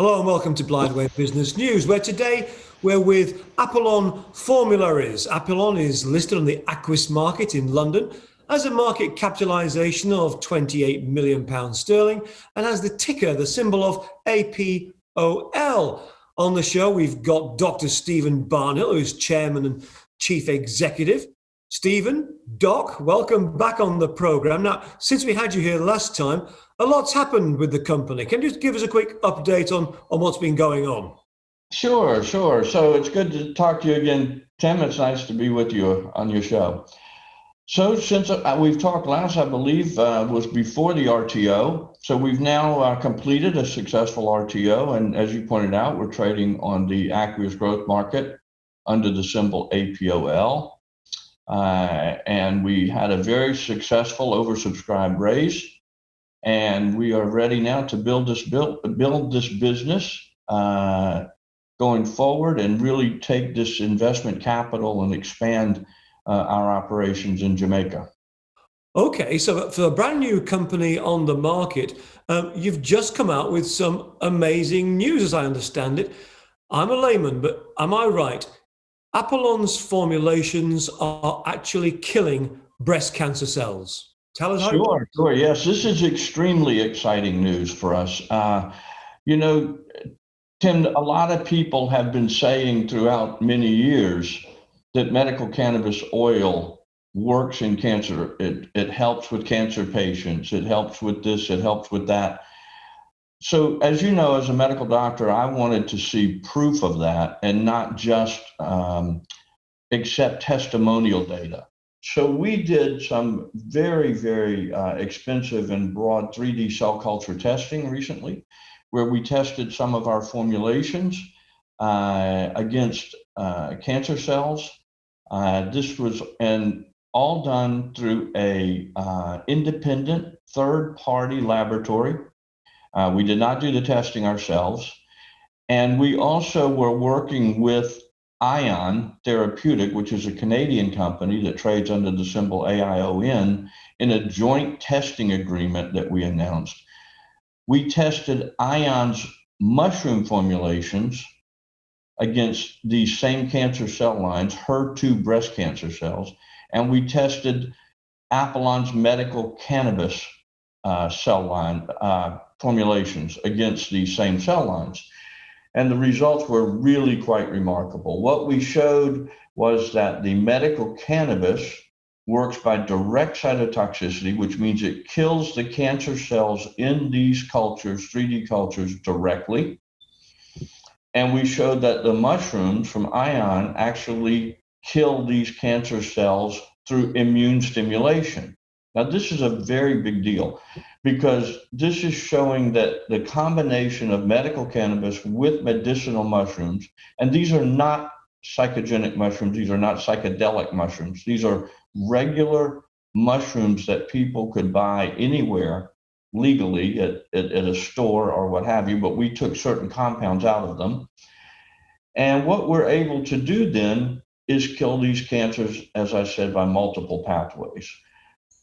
Hello and welcome to Blindway Business News, where today we're with Apollon Formularies. Apollon is listed on the Aquis Market in London, has a market capitalisation of £28 million sterling, and has the ticker, the symbol of APOL. On the show, we've got Dr Stephen Barnhill, who's Chairman and Chief Executive. Stephen, Doc, welcome back on the programme. Now, since we had you here last time, a lot's happened with the company. Can you just give us a quick update on what's been going on? Sure. So it's good to talk to you again, Tim. It's nice to be with you on your show. So since we've talked last, I believe, was before the RTO. So we've now completed a successful RTO. And as you pointed out, we're trading on the Aquis Growth Market under the symbol APOL. And we had a very successful oversubscribed raise. And we are ready now to build this business going forward and really take this investment capital and expand our operations in Jamaica. Okay, so for a brand new company on the market, you've just come out with some amazing news, as I understand it. I'm a layman, but am I right? Apollon's formulations are actually killing breast cancer cells. Tell us how. Sure. Yes, this is extremely exciting news for us. Tim, a lot of people have been saying throughout many years that medical cannabis oil works in cancer. It helps with cancer patients. It helps with this. It helps with that. So, as you know, as a medical doctor, I wanted to see proof of that and not just accept testimonial data. So we did some very, very expensive and broad 3D cell culture testing recently, where we tested some of our formulations against cancer cells. This was all done through a independent third-party laboratory. We did not do the testing ourselves. And we also were working with Ion Therapeutic, which is a Canadian company that trades under the symbol AION, in a joint testing agreement that we announced. We tested Ion's mushroom formulations against these same cancer cell lines, HER2 breast cancer cells, and we tested Apollon's medical cannabis cell line formulations against these same cell lines. And the results were really quite remarkable. What we showed was that the medical cannabis works by direct cytotoxicity, which means it kills the cancer cells in these cultures, 3D cultures, directly. And we showed that the mushrooms from Ion actually kill these cancer cells through immune stimulation. Now, this is a very big deal because this is showing that the combination of medical cannabis with medicinal mushrooms, and these are not psychogenic mushrooms, these are not psychedelic mushrooms, these are regular mushrooms that people could buy anywhere legally at a store or what have you, but we took certain compounds out of them. And what we're able to do then is kill these cancers, as I said, by multiple pathways.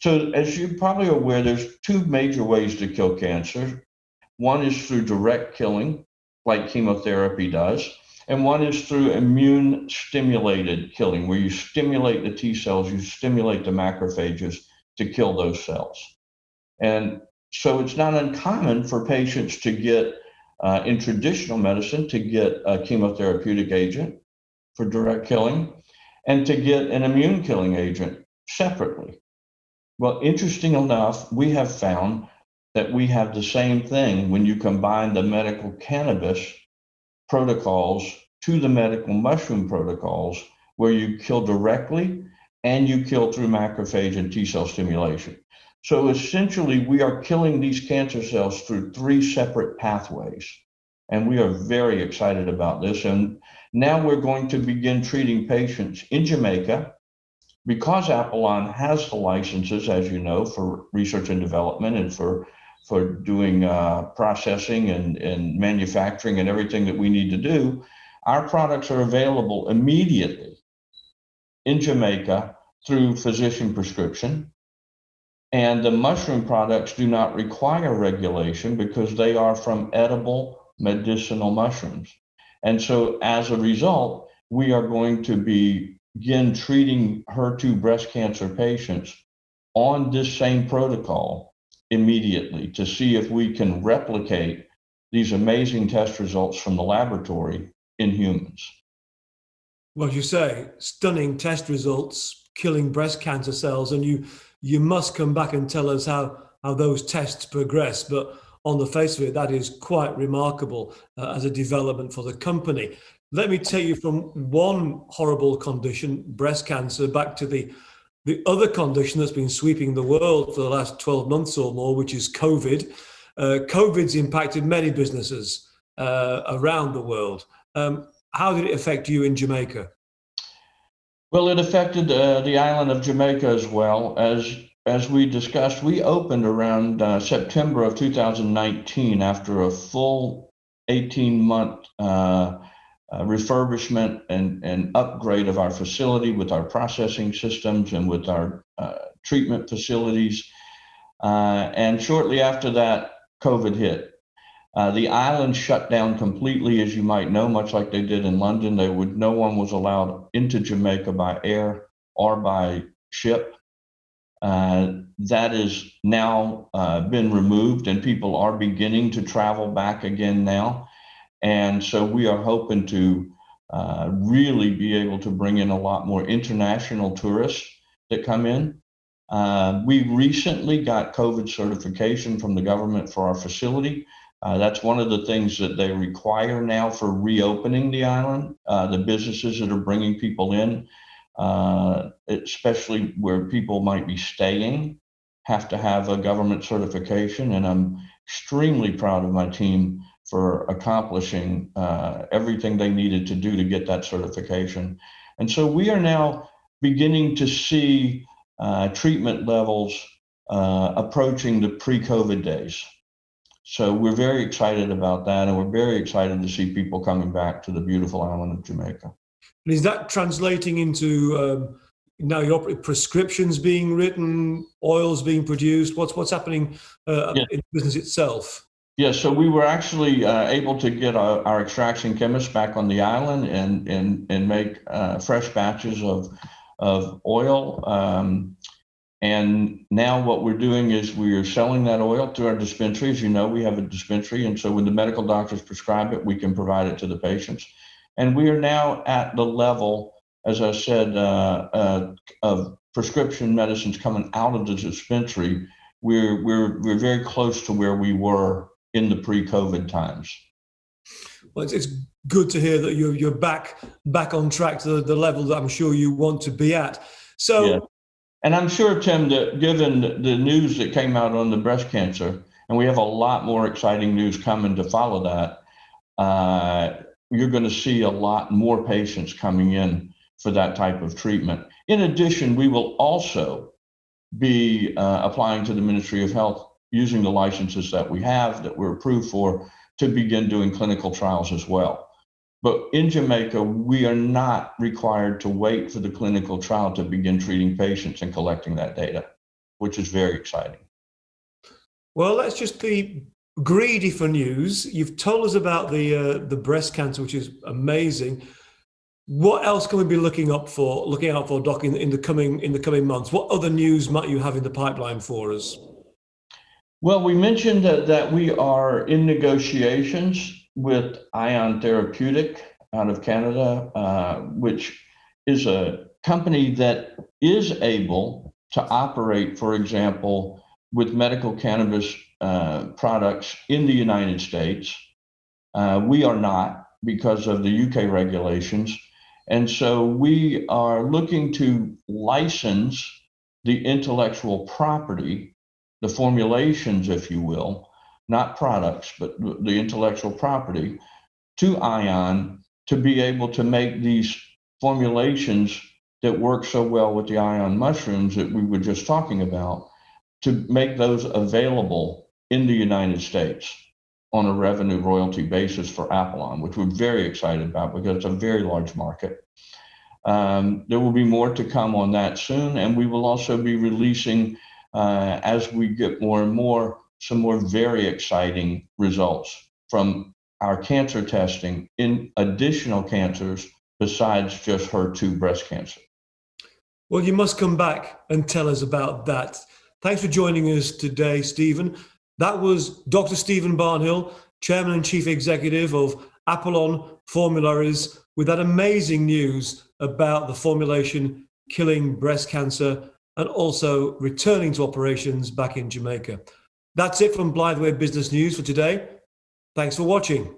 So as you're probably aware, there's two major ways to kill cancer. One is through direct killing, like chemotherapy does, and one is through immune stimulated killing, where you stimulate the T cells, you stimulate the macrophages to kill those cells. And so it's not uncommon for patients to get, in traditional medicine, to get a chemotherapeutic agent for direct killing and to get an immune killing agent separately. Well, interesting enough, we have found that we have the same thing when you combine the medical cannabis protocols to the medical mushroom protocols, where you kill directly and you kill through macrophage and T cell stimulation. So essentially, we are killing these cancer cells through three separate pathways. And we are very excited about this. And now we're going to begin treating patients in Jamaica. Because Apollon has the licenses, as you know, for research and development and for doing processing and manufacturing and everything that we need to do, our products are available immediately in Jamaica through physician prescription. And the mushroom products do not require regulation because they are from edible medicinal mushrooms. And so as a result, we are going to begin treating HER2 breast cancer patients on this same protocol immediately to see if we can replicate these amazing test results from the laboratory in humans. Well, as you say, stunning test results, killing breast cancer cells, and you must come back and tell us how those tests progress. But on the face of it, that is quite remarkable as a development for the company. Let me take you from one horrible condition, breast cancer, back to the other condition that's been sweeping the world for the last 12 months or more, which is COVID. COVID's impacted many businesses around the world. How did it affect you in Jamaica? Well, it affected the island of Jamaica as well. As we discussed, we opened around September of 2019 after a full 18-month refurbishment and upgrade of our facility with our processing systems and with our treatment facilities. And shortly after that, COVID hit. The island shut down completely, as you might know, much like they did in London. No one was allowed into Jamaica by air or by ship. That has now been removed, and people are beginning to travel back again now. And so we are hoping to really be able to bring in a lot more international tourists that come in. We recently got COVID certification from the government for our facility. That's one of the things that they require now for reopening the island. The businesses that are bringing people in, especially where people might be staying, have to have a government certification. And I'm extremely proud of my team for accomplishing everything they needed to do to get that certification. And so we are now beginning to see treatment levels approaching the pre-COVID days. So we're very excited about that, and we're very excited to see people coming back to the beautiful island of Jamaica. And is that translating into now your prescriptions being written, oils being produced? What's happening in the business itself? Yeah, so we were actually able to get our extraction chemists back on the island and make fresh batches of oil. And now what we're doing is we are selling that oil through our dispensary. As you know, we have a dispensary, and so when the medical doctors prescribe it, we can provide it to the patients. And we are now at the level, as I said, of prescription medicines coming out of the dispensary. We're very close to where we were in the pre-COVID times. Well, it's good to hear that you're back on track to the level that I'm sure you want to be at. So. Yeah. And I'm sure, Tim, that given the news that came out on the breast cancer, and we have a lot more exciting news coming to follow that, you're going to see a lot more patients coming in for that type of treatment. In addition, we will also be applying to the Ministry of Health using the licenses that we have that we're approved for to begin doing clinical trials as well. But in Jamaica, we are not required to wait for the clinical trial to begin treating patients and collecting that data, which is very exciting. Well, let's just be greedy for news. You've told us about the breast cancer, which is amazing. What else can we be looking out for, Doc, in the coming months? What other news might you have in the pipeline for us? Well, we mentioned that we are in negotiations with Ion Therapeutic out of Canada, which is a company that is able to operate, for example, with medical cannabis products in the United States. We are not, because of the UK regulations. And so we are looking to license the intellectual property, the formulations, if you will, not products, but the intellectual property, to Ion to be able to make these formulations that work so well with the Ion mushrooms that we were just talking about, to make those available in the United States on a revenue royalty basis for Apollon, which we're very excited about because it's a very large market. There will be more to come on that soon, and we will also be releasing, as we get more and more, some more very exciting results from our cancer testing in additional cancers besides just HER2 breast cancer. Well, you must come back and tell us about that. Thanks for joining us today, Stephen. That was Dr. Stephen Barnhill, Chairman and Chief Executive of Apollon Formularies, with that amazing news about the formulation killing breast cancer and also returning to operations back in Jamaica. That's it from Blytheway Business News for today. Thanks for watching.